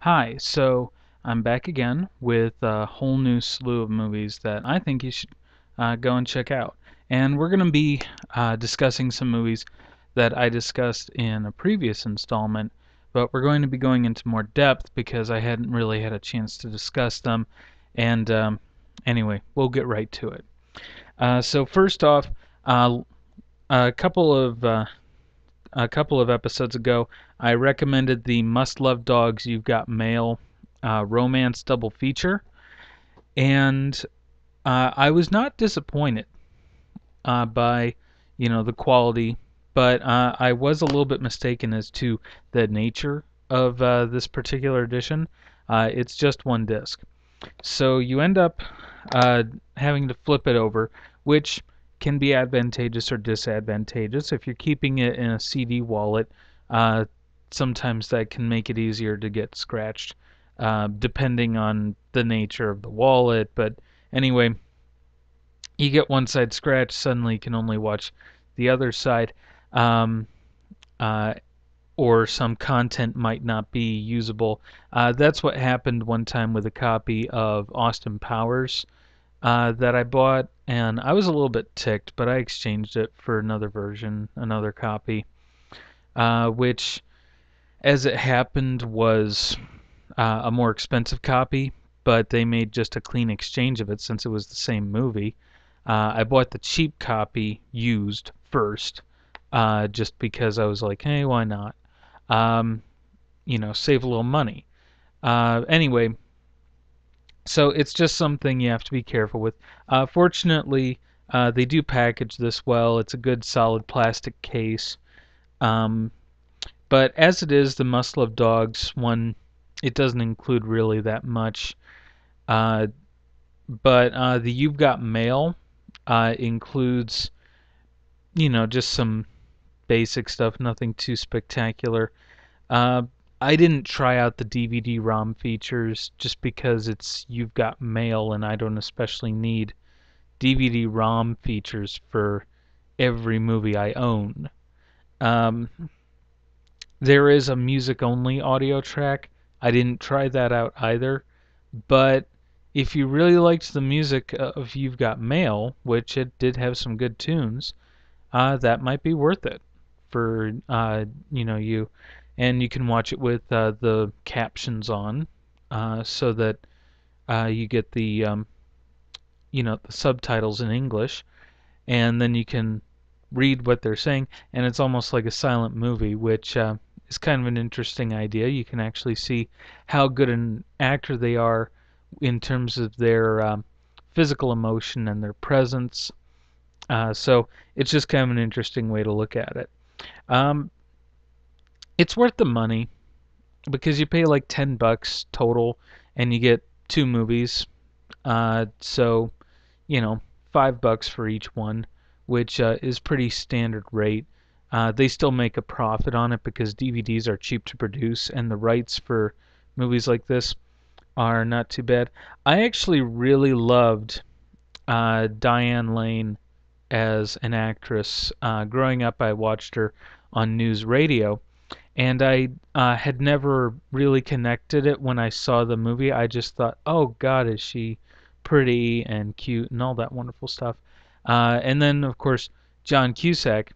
Hi, so I'm back again with a whole new slew of movies that I think you should go and check out. And we're going to be discussing some movies that I discussed in a previous installment, but we're going to be going into more depth because I hadn't really had a chance to discuss them. And anyway, we'll get right to it. So first off, uh, a couple of episodes ago, I recommended the Must Love Dogs You've Got Mail romance double feature, and I was not disappointed by the quality, but I was a little bit mistaken as to the nature of this particular edition. It's just one disc. So you end up uh, having to flip it over, which can be advantageous or disadvantageous. If you're keeping it in a CD wallet, uh, sometimes that can make it easier to get scratched, depending on the nature of the wallet. But anyway, you get one side scratched, suddenly you can only watch the other side. Um, uh, or some content might not be usable. That's what happened one time with a copy of Austin Powers that I bought, and I was a little bit ticked, but I exchanged it for another version, another copy, which, as it happened, was a more expensive copy, but they made just a clean exchange of it since it was the same movie. I bought the cheap copy used first, just because I was like, hey, why not? Um, save a little money. Anyway, so it's just something you have to be careful with. Fortunately, they do package this well. It's a good solid plastic case. Um, but as it is, the Must Love Dogs one, it doesn't include really that much. Uh, but the You've Got Mail includes, just some basic stuff, nothing too spectacular. Uh, I didn't try out the DVD-ROM features just because it's You've Got Mail, and I don't especially need DVD-ROM features for every movie I own. Um, there is a music-only audio track. I didn't try that out either, but if you really liked the music of You've Got Mail, which it did have some good tunes, that might be worth it for you, and you can watch it with the captions on, so that you get the subtitles in English, and then you can read what they're saying, and it's almost like a silent movie, which is kind of an interesting idea. You can actually see how good an actor they are in terms of their physical emotion and their presence. So it's just kind of an interesting way to look at it. Um, it's worth the money because you pay like $10 total and you get two movies. So, you know, $5 for each one, which is pretty standard rate. They still make a profit on it because DVDs are cheap to produce and the rights for movies like this are not too bad. I actually really loved Diane Lane as an actress. Growing up, I watched her on news radio, and I had never really connected it when I saw the movie. I just thought, oh God, is she pretty and cute and all that wonderful stuff. And then, of course, John Cusack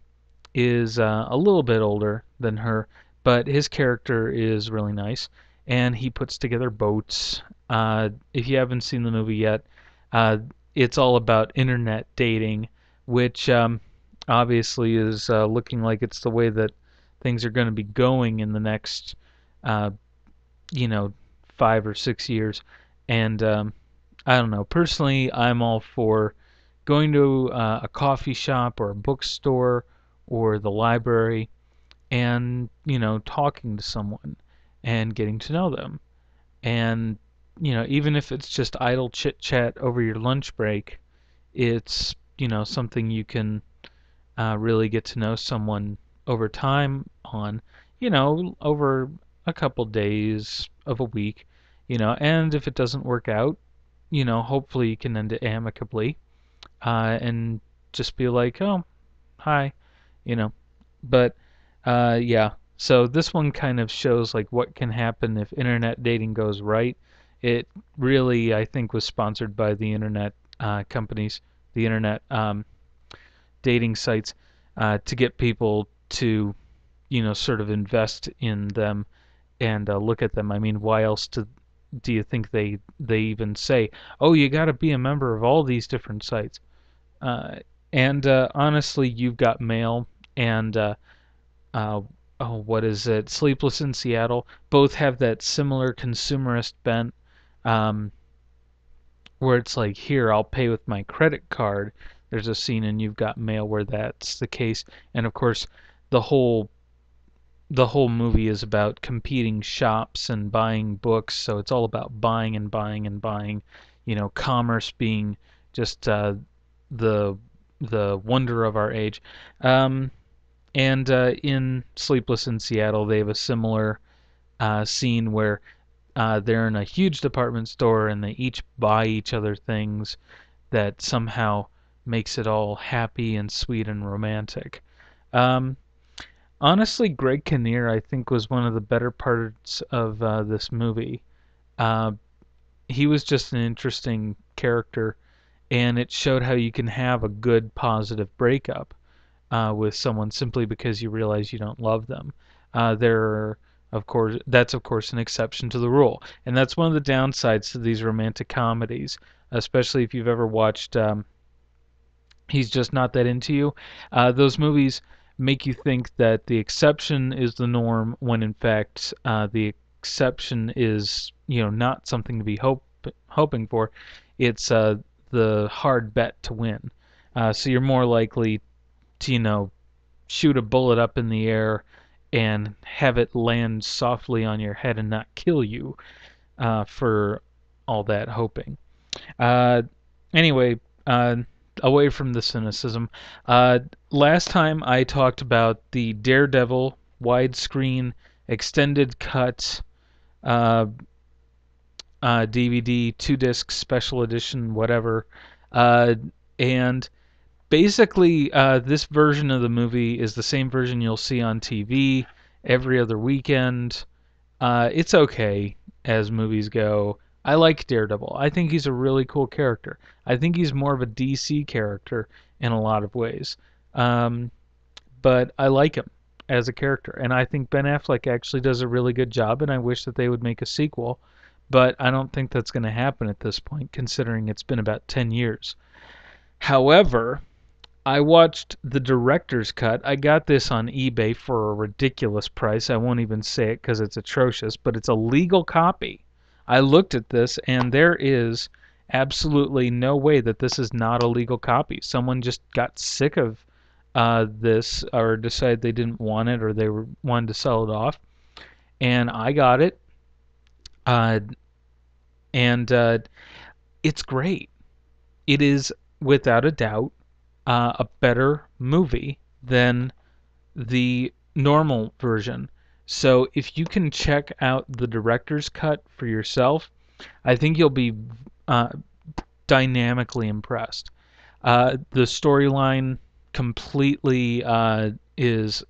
is a little bit older than her, but his character is really nice, and he puts together boats. If you haven't seen the movie yet, uh, it's all about internet dating, which obviously is looking like it's the way that things are going to be going in the next, uh, you know, 5 or 6 years. And I don't know. Personally, I'm all for going to a coffee shop or a bookstore or the library and, talking to someone and getting to know them. And, even if it's just idle chit chat over your lunch break, it's, something you can really get to know someone over time on, over a couple days of a week, and if it doesn't work out, hopefully you can end it amicably, and just be like, oh, hi, you know. But yeah, So this one kind of shows like what can happen if internet dating goes right. It really, I think, was sponsored by the internet companies, the internet dating sites, to get people to, sort of invest in them and look at them. I mean, why else do you think they even say, "Oh, you got to be a member of all these different sites"? Uh, and honestly, you've got Mail and uh, oh, what is it? Sleepless in Seattle. Both have that similar consumerist bent, um, where it's like, here, I'll pay with my credit card. There's a scene in You've Got Mail where that's the case, and of course, the whole the whole movie is about competing shops and buying books. So it's all about buying and buying and buying. Commerce being just the the wonder of our age. Um, and in Sleepless in Seattle, they have a similar scene where they're in a huge department store and they each buy each other things that somehow makes it all happy and sweet and romantic. Um, Honestly, Greg Kinnear, I think, was one of the better parts of this movie. Uh, he was just an interesting character, and it showed how you can have a good, positive breakup with someone simply because you realize you don't love them. That's of course an exception to the rule, and that's one of the downsides to these romantic comedies, especially if you've ever watched He's Just Not That Into You. Those movies make you think that the exception is the norm when in fact the exception is not something to be hoping for. It's the hard bet to win. So you're more likely to shoot a bullet up in the air and have it land softly on your head and not kill you for all that hoping. Uh, anyway, uh, away from the cynicism, uh, last time I talked about the Daredevil widescreen extended cut uh, DVD, 2 disc special edition, whatever, uh, and basically, this version of the movie is the same version you'll see on TV every other weekend. It's okay as movies go. I like Daredevil. I think he's a really cool character. I think he's more of a DC character in a lot of ways. Um, but I like him as a character. And I think Ben Affleck actually does a really good job, and I wish that they would make a sequel. But I don't think that's going to happen at this point, considering it's been about 10 years. However, I watched the director's cut. I got this on eBay for a ridiculous price. I won't even say it because it's atrocious, but it's a legal copy. I looked at this, and there is absolutely no way that this is not a legal copy. Someone just got sick of this or decided they didn't want it or wanted to sell it off, and I got it. Uh, and It's great. It is without a doubt a better movie than the normal version. So if you can check out the director's cut for yourself, I think you'll be uh, dynamically impressed. The storyline completely is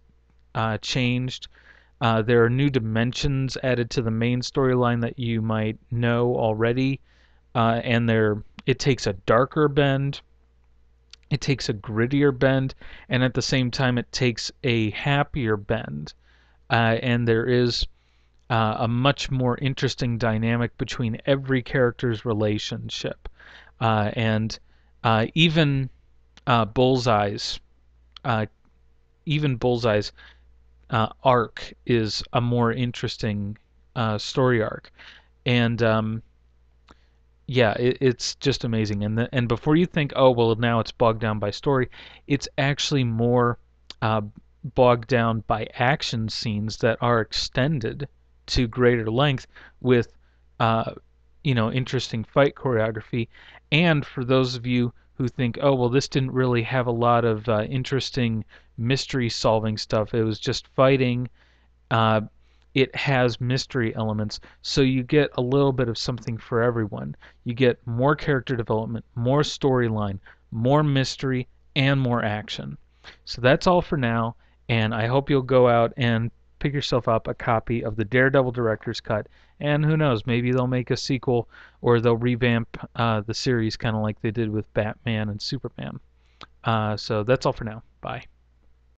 changed. There are new dimensions added to the main storyline that you might know already, and it takes a darker bend, it takes a grittier bend, and at the same time it takes a happier bend. And there is a much more interesting dynamic between every character's relationship. And even Bullseye's uh, even Bullseye's arc is a more interesting story arc. And yeah, it's just amazing. And before you think, oh well, now it's bogged down by story, it's actually more uh, bogged down by action scenes that are extended to greater length with uh, interesting fight choreography. And for those of you who think, oh well, this didn't really have a lot of interesting mystery solving stuff, it was just fighting. Uh, it has mystery elements, so you get a little bit of something for everyone. You get more character development, more storyline, more mystery, and more action. So that's all for now, and I hope you'll go out and pick yourself up a copy of the Daredevil director's cut, and who knows, maybe they'll make a sequel or they'll revamp the series kind of like they did with Batman and Superman. So that's all for now. Bye.